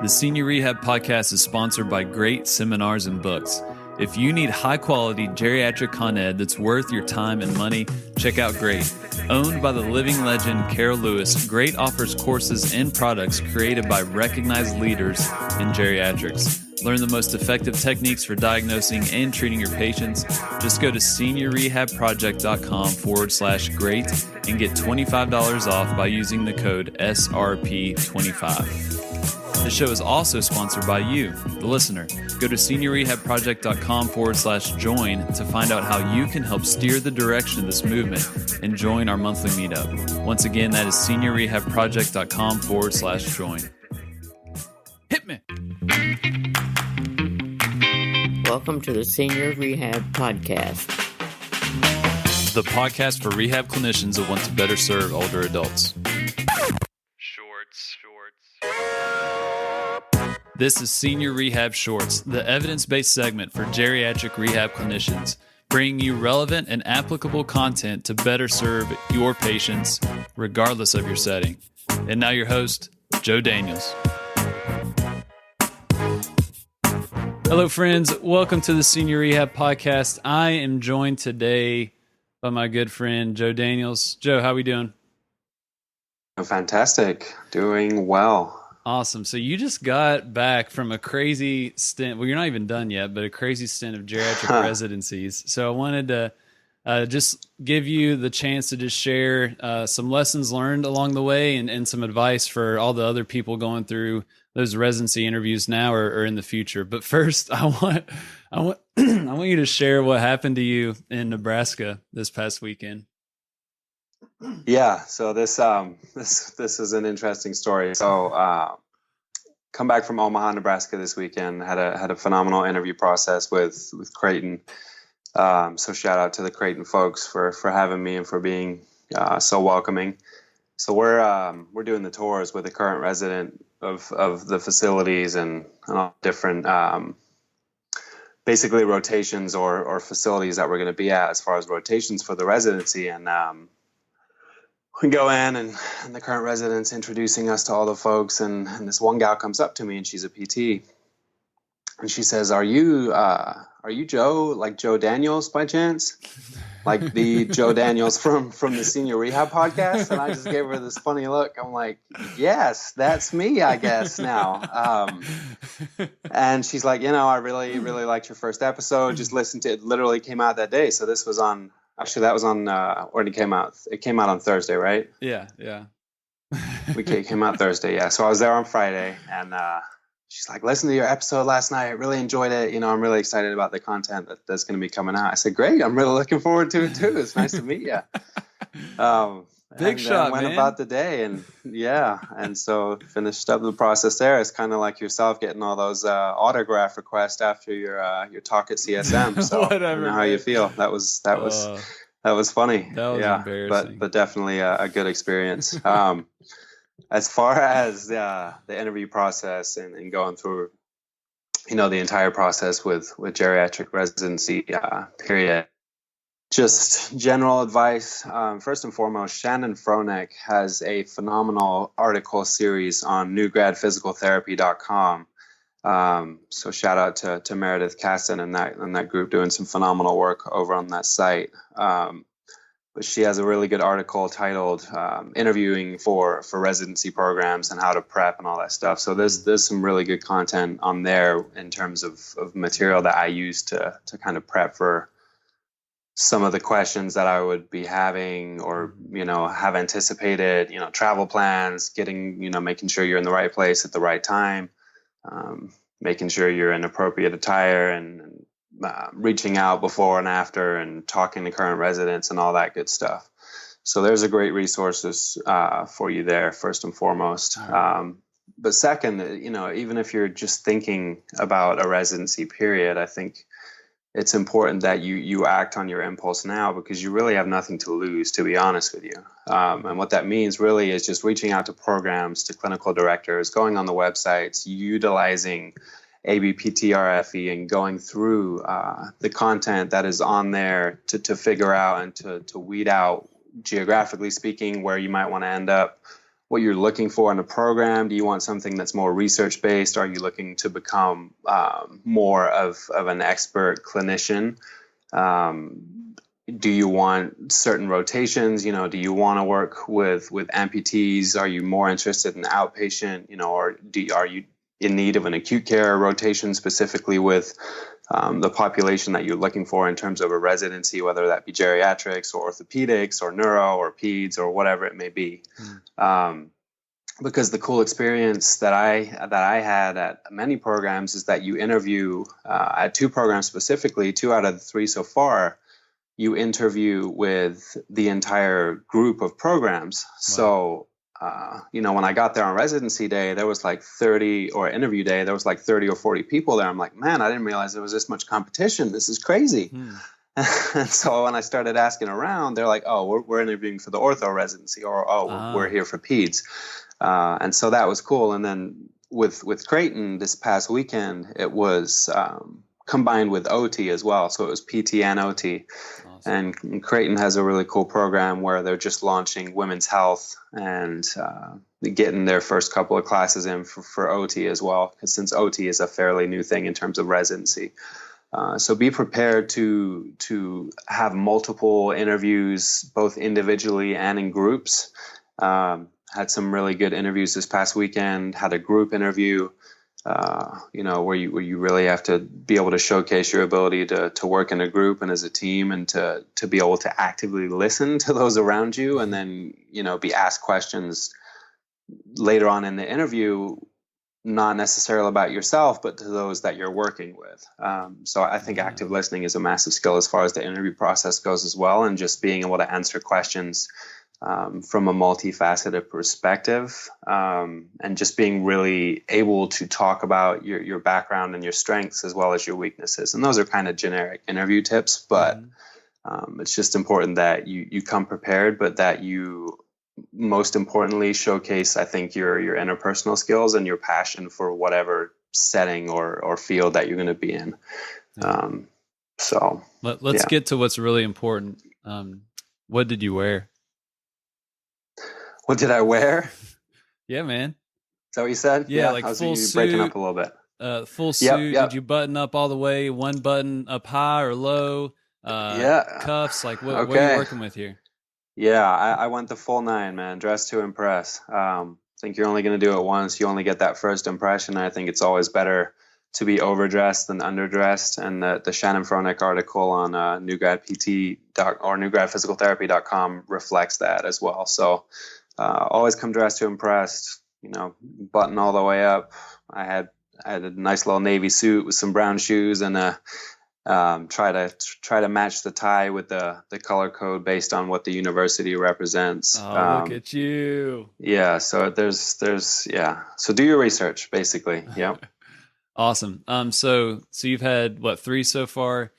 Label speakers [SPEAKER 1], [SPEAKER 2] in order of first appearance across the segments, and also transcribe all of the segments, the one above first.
[SPEAKER 1] The Senior Rehab podcast is sponsored by Great Seminars and Books. If you need high-quality geriatric con ed that's worth your time and money, check out Great. Owned by the living legend Carol Lewis, Great offers courses and products created by recognized leaders in geriatrics. Learn the most effective techniques for diagnosing and treating your patients. Just go to seniorrehabproject.com/great and get $25 off by using the code SRP25. The show is also sponsored by you, the listener. Go to seniorrehabproject.com/join to find out how you can help steer the direction of this movement and join our monthly meetup. Once again, that is seniorrehabproject.com/join. Hit me.
[SPEAKER 2] Welcome to the Senior Rehab Podcast.
[SPEAKER 1] The podcast for rehab clinicians that want to better serve older adults. Shorts. This is Senior Rehab Shorts, the evidence-based segment for geriatric rehab clinicians, bringing you relevant and applicable content to better serve your patients, regardless of your setting. And now your host, Joe Daniels. Hello, friends. Welcome to the Senior Rehab Podcast. I am joined today by my good friend, Joe Daniels. Joe, how we doing?
[SPEAKER 3] Fantastic. Doing well.
[SPEAKER 1] Awesome. So you just got back from a crazy stint. Well, you're not even done yet, but a crazy stint of geriatric residencies. So I wanted to just give you the chance to just share some lessons learned along the way and some advice for all the other people going through those residency interviews now or in the future. But first, I want you to share what happened to you in Nebraska this past weekend.
[SPEAKER 3] Yeah, so this is an interesting story. So come back from Omaha, Nebraska this weekend. Had a phenomenal interview process with Creighton. So shout out to the Creighton folks for having me and for being so welcoming. So we're doing the tours with the current resident of the facilities and all different basically rotations or facilities that we're going to be at as far as rotations for the residency. And we go in and the current resident's introducing us to all the folks, and this one gal comes up to me and she's a PT, and she says, are you Joe, like Joe Daniels by chance? Like the Joe Daniels from the Senior Rehab Podcast? And I just gave her this funny look. I'm like, yes, that's me, I guess now. And she's like, I really, really liked your first episode. Just listened to it. Literally came out that day. So this was on, actually that was on, when it came out. It came out on Thursday, right?
[SPEAKER 1] Yeah.
[SPEAKER 3] It came out Thursday, yeah. So I was there on Friday, and she's like, listen to your episode last night. I really enjoyed it. I'm really excited about the content that's going to be coming out. I said, great. I'm really looking forward to it too. It's nice to meet you.
[SPEAKER 1] Big shot,
[SPEAKER 3] went
[SPEAKER 1] man.
[SPEAKER 3] About the day, and yeah. And so finished up the process there. It's kind of like yourself getting all those autograph requests after your talk at CSM. So
[SPEAKER 1] Whatever,
[SPEAKER 3] I don't know how you feel. That was funny.
[SPEAKER 1] That was
[SPEAKER 3] yeah,
[SPEAKER 1] embarrassing.
[SPEAKER 3] but definitely a good experience. As far as the interview process and going through, the entire process with geriatric residency period, just general advice. First and foremost, Shannon Fronek has a phenomenal article series on newgradphysicaltherapy.com. So shout out to Meredith Caston and that group doing some phenomenal work over on that site. But she has a really good article titled interviewing for residency programs and how to prep and all that stuff. So there's some really good content on there in terms of material that I use to kind of prep for some of the questions that I would be having or, have anticipated, travel plans, making sure you're in the right place at the right time, making sure you're in appropriate attire and reaching out before and after and talking to current residents and all that good stuff. So there's a great resources for you there, first and foremost. But second, even if you're just thinking about a residency period, I think it's important that you act on your impulse now, because you really have nothing to lose, to be honest with you. And what that means really is just reaching out to programs, to clinical directors, going on the websites, utilizing ABPTRFE and going through the content that is on there to figure out and to weed out, geographically speaking, where you might want to end up, what you're looking for in a program. Do you want something that's more research based? Are you looking to become more of an expert clinician? Do you want certain rotations? Do you want to work with amputees? Are you more interested in outpatient? Or are you in need of an acute care rotation specifically with the population that you're looking for in terms of a residency, whether that be geriatrics or orthopedics or neuro or peds or whatever it may be? Because the cool experience that I had at many programs is that you interview at 2 programs specifically, 2 out of the 3 so far. You interview with the entire group of programs. Wow. So, when I got there on residency day, there was like 30, or interview day, there was like 30 or 40 people there. I'm like, man, I didn't realize there was this much competition. This is crazy. And so when I started asking around, they're like, oh, we're interviewing for the ortho residency, or, we're here for peds. And so that was cool. And then with Creighton this past weekend, it was combined with OT as well. So it was PT and OT. Awesome. And Creighton has a really cool program where they're just launching women's health and getting their first couple of classes in for OT as well, because since OT is a fairly new thing in terms of residency. So be prepared to have multiple interviews, both individually and in groups. Had some really good interviews this past weekend, had a group interview, where you really have to be able to showcase your ability to work in a group and as a team, and to be able to actively listen to those around you, and then, be asked questions later on in the interview, not necessarily about yourself, but to those that you're working with. So I think active listening is a massive skill as far as the interview process goes as well, and just being able to answer questions from a multifaceted perspective, and just being really able to talk about your background and your strengths as well as your weaknesses. And those are kind of generic interview tips, but it's just important that you come prepared, but that you most importantly showcase, I think, your interpersonal skills and your passion for whatever setting or field that you're going to be in. So
[SPEAKER 1] let's get to what's really important. What did you wear?
[SPEAKER 3] What did I wear?
[SPEAKER 1] Yeah, man.
[SPEAKER 3] Is that what you said?
[SPEAKER 1] Yeah, like full suit.
[SPEAKER 3] Breaking up a little bit.
[SPEAKER 1] Full suit. Yep. Did you button up all the way? One button up high or low? Cuffs. Like what are you working with here?
[SPEAKER 3] Yeah, I went the full 9, man. Dress to impress. I think you're only going to do it once. You only get that first impression. I think it's always better to be overdressed than underdressed. And the Shannon Fronek article on newgradphysicaltherapy.com reflects that as well. So always come dressed to impress. Button all the way up. I had a nice little navy suit with some brown shoes, and try to match the tie with the color code based on what the university represents.
[SPEAKER 1] Oh, look at you.
[SPEAKER 3] Yeah. So there's So do your research, basically. Yeah.
[SPEAKER 1] Awesome. So you've had 3 so far?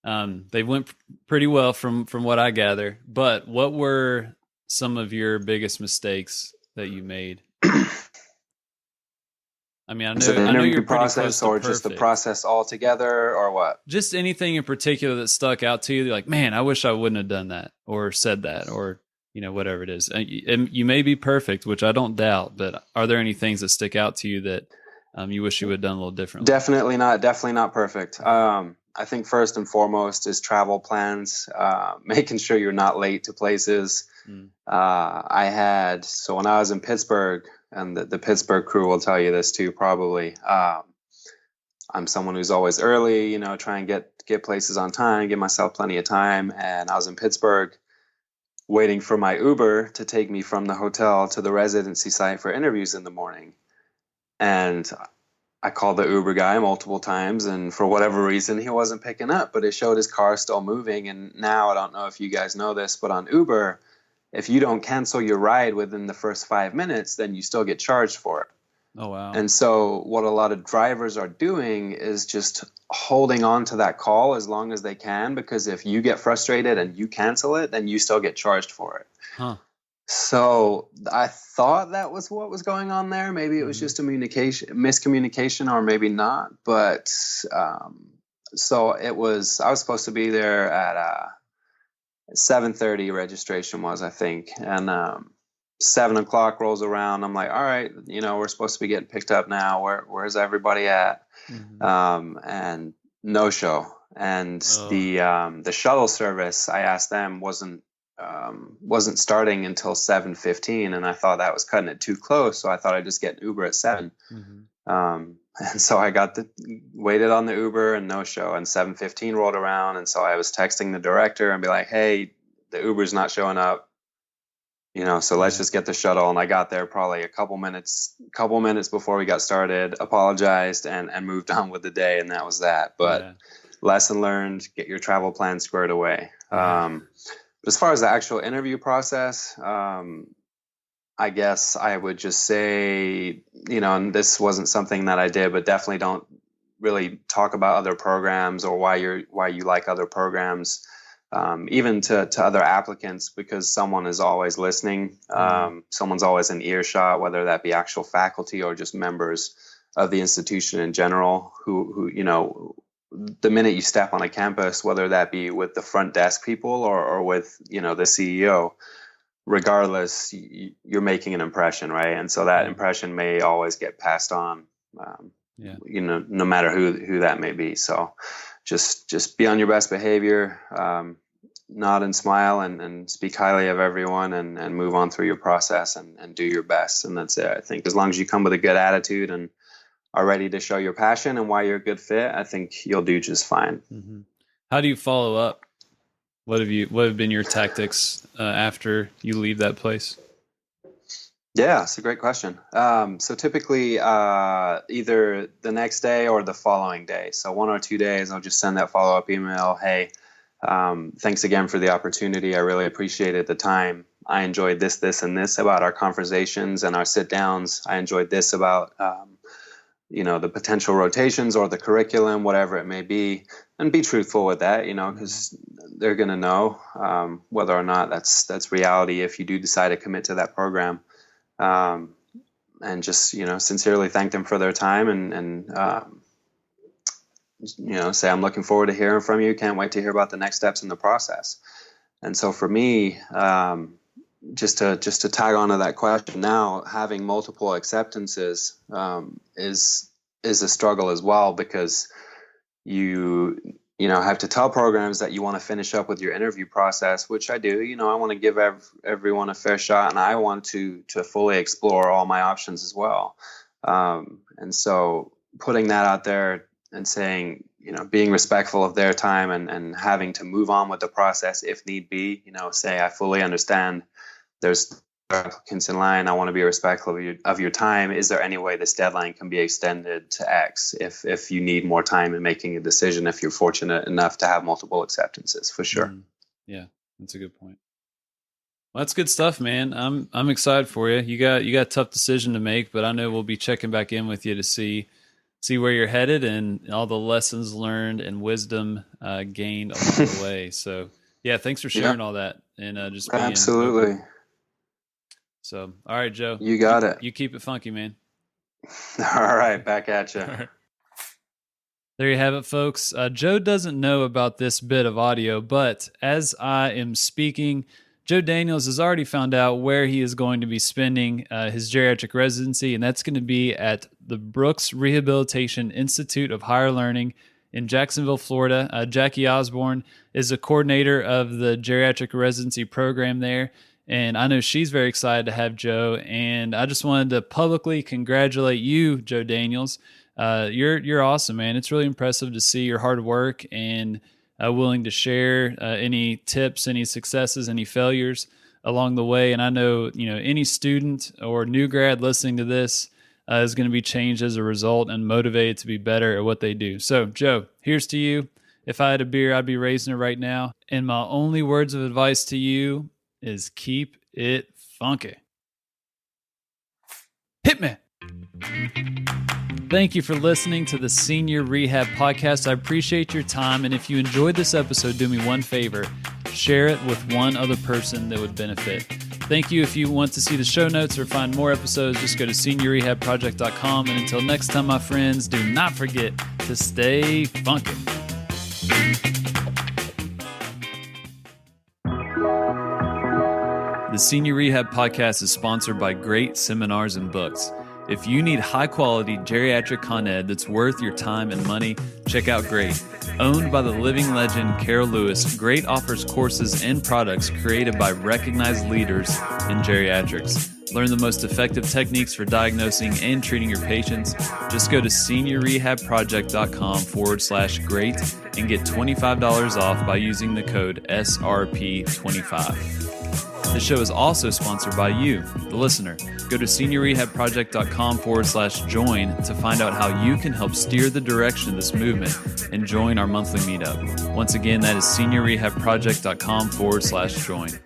[SPEAKER 1] They went pretty well from what I gather, but what were some of your biggest mistakes that you made? I mean, I know you're
[SPEAKER 3] process, or just the process altogether, or what?
[SPEAKER 1] Just anything in particular that stuck out to you. Like, man, I wish I wouldn't have done that or said that, or whatever it is. And you may be perfect, which I don't doubt, but are there any things that stick out to you that you wish you would have done a little differently? Definitely
[SPEAKER 3] not perfect. I think first and foremost is travel plans, making sure you're not late to places. When I was in Pittsburgh, and the Pittsburgh crew will tell you this too, probably. I'm someone who's always early, try and get places on time, give myself plenty of time. And I was in Pittsburgh waiting for my Uber to take me from the hotel to the residency site for interviews in the morning. And I called the Uber guy multiple times, and for whatever reason, he wasn't picking up, but it showed his car still moving. And now, I don't know if you guys know this, but on Uber, if you don't cancel your ride within the first 5 minutes, then you still get charged for it.
[SPEAKER 1] Oh, wow.
[SPEAKER 3] And so what a lot of drivers are doing is just holding on to that call as long as they can, because if you get frustrated and you cancel it, then you still get charged for it.
[SPEAKER 1] Huh.
[SPEAKER 3] So I thought that was what was going on there. Maybe it was just a miscommunication, or maybe not. But so I was supposed to be there at 7:30 registration was, I think. And 7 o'clock rolls around. I'm like, all right, we're supposed to be getting picked up now. Where's everybody at? And no show. And the shuttle service, I asked them, wasn't starting until 7:15, and I thought that was cutting it too close. So I thought I'd just get an Uber at 7. And so I waited on the Uber and no show, and 7:15 rolled around. And so I was texting the director and be like, hey, the Uber's not showing up, so let's just get the shuttle. And I got there probably a couple minutes before we got started, apologized and moved on with the day. And that was that. But lesson learned, get your travel plan squared away. But as far as the actual interview process, I guess I would just say, and this wasn't something that I did, but definitely don't really talk about other programs or why you like other programs, even to other applicants, because someone is always listening. Someone's always in earshot, whether that be actual faculty or just members of the institution in general, who the minute you step on a campus, whether that be with the front desk people or with, the CEO, regardless, you're making an impression, right? And so that impression may always get passed on, no matter who that may be. So just be on your best behavior, nod and smile and speak highly of everyone and move on through your process and do your best. And that's it. I think as long as you come with a good attitude and are ready to show your passion and why you're a good fit, I think you'll do just fine.
[SPEAKER 1] How do you follow up? What have been your tactics after you leave that place?
[SPEAKER 3] Yeah, it's a great question. So typically either the next day or the following day. So 1 or 2 days, I'll just send that follow-up email. Hey, thanks again for the opportunity. I really appreciated the time. I enjoyed this, and this about our conversations and our sit downs. I enjoyed this about the potential rotations or the curriculum, whatever it may be, and be truthful with that, because they're going to know whether or not that's reality if you do decide to commit to that program. And just, sincerely thank them for their time and say, I'm looking forward to hearing from you. Can't wait to hear about the next steps in the process. And so for me, just to tag onto that question now, having multiple acceptances is a struggle as well, because you have to tell programs that you want to finish up with your interview process, which I do. I want to give everyone a fair shot, and I want to fully explore all my options as well. And so putting that out there and saying, being respectful of their time and having to move on with the process if need be, say, I fully understand there's applicants in line. I want to be respectful of your time. Is there any way this deadline can be extended to X if you need more time in making a decision, if you're fortunate enough to have multiple acceptances, for sure.
[SPEAKER 1] Yeah, that's a good point. Well, that's good stuff, man. I'm excited for you. You got a tough decision to make, but I know we'll be checking back in with you to see where you're headed and all the lessons learned and wisdom gained along the way. So yeah, thanks for sharing all that and just being
[SPEAKER 3] absolutely
[SPEAKER 1] open. So, all right, Joe.
[SPEAKER 3] You got it.
[SPEAKER 1] You keep it funky, man.
[SPEAKER 3] All right, back at you.
[SPEAKER 1] Right. There you have it, folks. Joe doesn't know about this bit of audio, but as I am speaking, Joe Daniels has already found out where he is going to be spending his geriatric residency, and that's going to be at the Brooks Rehabilitation Institute of Higher Learning in Jacksonville, Florida. Jackie Osborne is a coordinator of the geriatric residency program there. And I know she's very excited to have Joe. And I just wanted to publicly congratulate you, Joe Daniels. You're awesome, man. It's really impressive to see your hard work and willing to share any tips, any successes, any failures along the way. And I know, any student or new grad listening to this is going to be changed as a result and motivated to be better at what they do. So, Joe, here's to you. If I had a beer, I'd be raising it right now. And my only words of advice to you is keep it funky. Hit me. Thank you for listening to the Senior Rehab Podcast. I appreciate your time. And if you enjoyed this episode, do me one favor. Share it with one other person that would benefit. Thank you. If you want to see the show notes or find more episodes, just go to seniorrehabproject.com. And until next time, my friends, do not forget to stay funky. The Senior Rehab Podcast is sponsored by Great Seminars and Books. If you need high-quality geriatric con ed that's worth your time and money, check out Great. Owned by the living legend Carol Lewis, Great offers courses and products created by recognized leaders in geriatrics. Learn the most effective techniques for diagnosing and treating your patients. Just go to seniorrehabproject.com/great and get $25 off by using the code SRP25. This show is also sponsored by you, the listener. Go to seniorrehabproject.com/join to find out how you can help steer the direction of this movement and join our monthly meetup. Once again, that is seniorrehabproject.com/join.